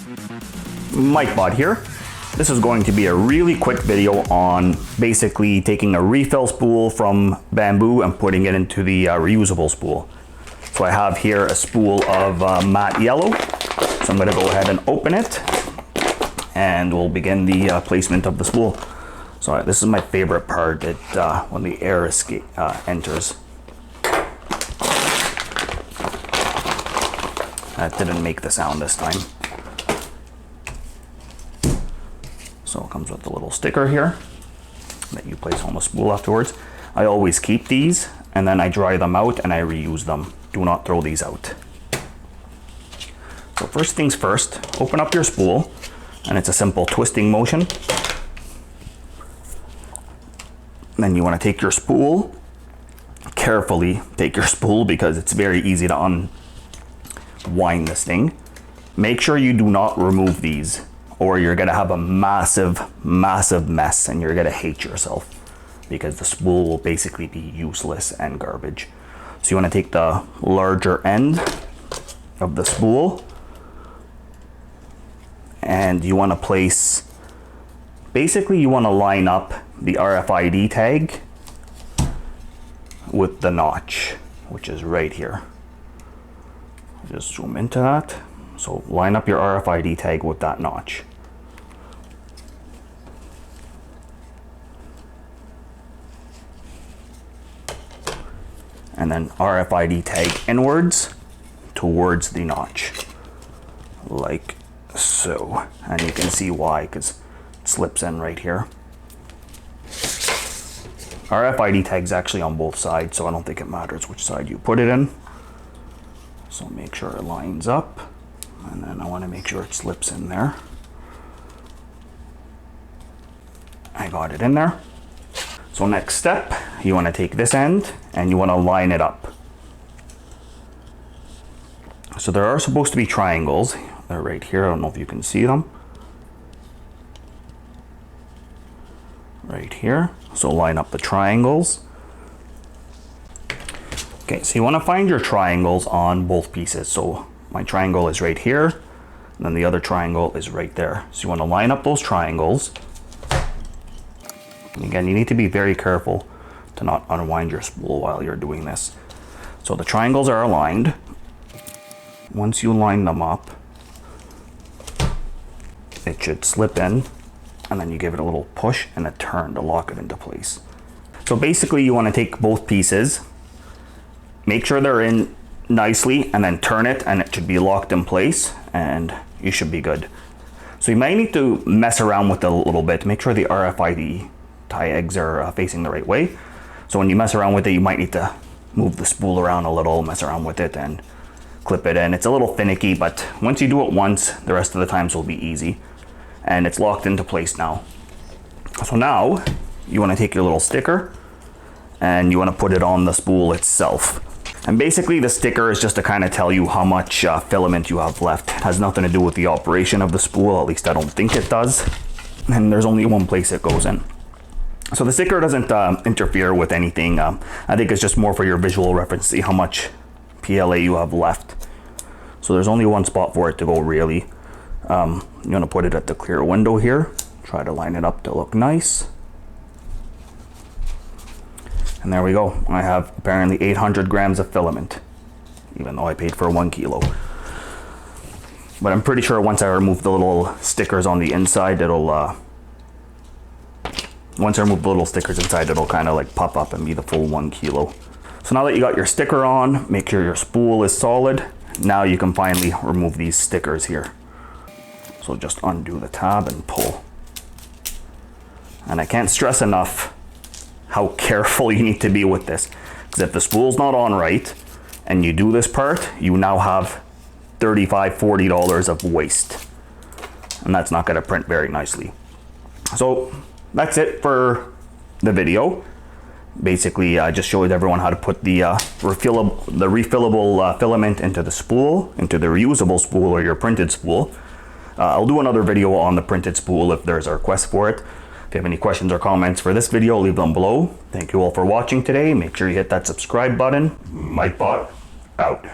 MikeBot here. This is going to be a really quick video on basically taking a refill spool from Bambu and putting it into the reusable spool. So I have here a spool of matte yellow. So I'm going to go ahead and open it and we'll begin the placement of the spool. So this is my favorite part, when the air enters. That didn't make the sound this time. So it comes with a little sticker here that you place on the spool afterwards. I always keep these and then I dry them out and I reuse them. Do not throw these out. So first things first, open up your spool, and it's a simple twisting motion. Then you want to take your spool, carefully take your spool because it's very easy to unwind this thing. Make sure you do not remove these or you're going to have a massive mess and you're going to hate yourself because the spool will basically be useless and garbage. So you want to take the larger end of the spool and you want to place, basically you want to line up the RFID tag with the notch, which is right here. Just zoom into that. So line up your RFID tag with that notch. And then RFID tag inwards towards the notch, like so. And you can see why, because it slips in right here. RFID tag's actually on both sides, so I don't think it matters which side you put it in. So make sure it lines up, and then I want to make sure it slips in there. I got it in there. So next step, you want to take this end and you want to line it up. So there are supposed to be triangles. They're right here. I don't know if you can see them. Right here. So line up the triangles. Okay, so you want to find your triangles on both pieces. So my triangle is right here, and then the other triangle is right there. So you want to line up those triangles. And again, you need to be very careful to not unwind your spool while you're doing this. So the triangles are aligned. Once you line them up, it should slip in, and then you give it a little push and a turn to lock it into place. So basically you want to take both pieces, make sure they're in nicely, and then turn it and it should be locked in place and you should be good. So you might need to mess around with it a little bit, make sure the RFID tags are facing the right way. So when you mess around with it, you might need to move the spool around a little, mess around with it and clip it in. It's a little finicky, but once you do it once, the rest of the times will be easy. And it's locked into place now. So now you want to take your little sticker and you want to put it on the spool itself. And basically the sticker is just to kind of tell you how much filament you have left. It has nothing to do with the operation of the spool, at least I don't think it does. And there's only one place it goes in. So the sticker doesn't interfere with anything. I think it's just more for your visual reference, see how much PLA you have left. So there's only one spot for it to go really. You want to put it at the clear window here. Try to line it up to look nice. And there we go. I have apparently 800 grams of filament, even though I paid for 1 kilo. But I'm pretty sure once I remove the little stickers on the inside, it'll once I remove the little stickers inside, it'll kind of like pop up and be the full 1 kilo. So now that you got your sticker on, make sure your spool is solid. Now you can finally remove these stickers here. So just undo the tab and pull. And I can't stress enough how careful you need to be with this. Because if the spool's not on right and you do this part, you now have $35, $40 of waste. And that's not going to print very nicely. So that's it for the video. Basically, I just showed everyone how to put the refillable filament into the spool, into the reusable spool or your printed spool. I'll do another video on the printed spool if there's a request for it. If you have any questions or comments for this video, leave them below. Thank you all for watching today. Make sure you hit that subscribe button. MikeBot out.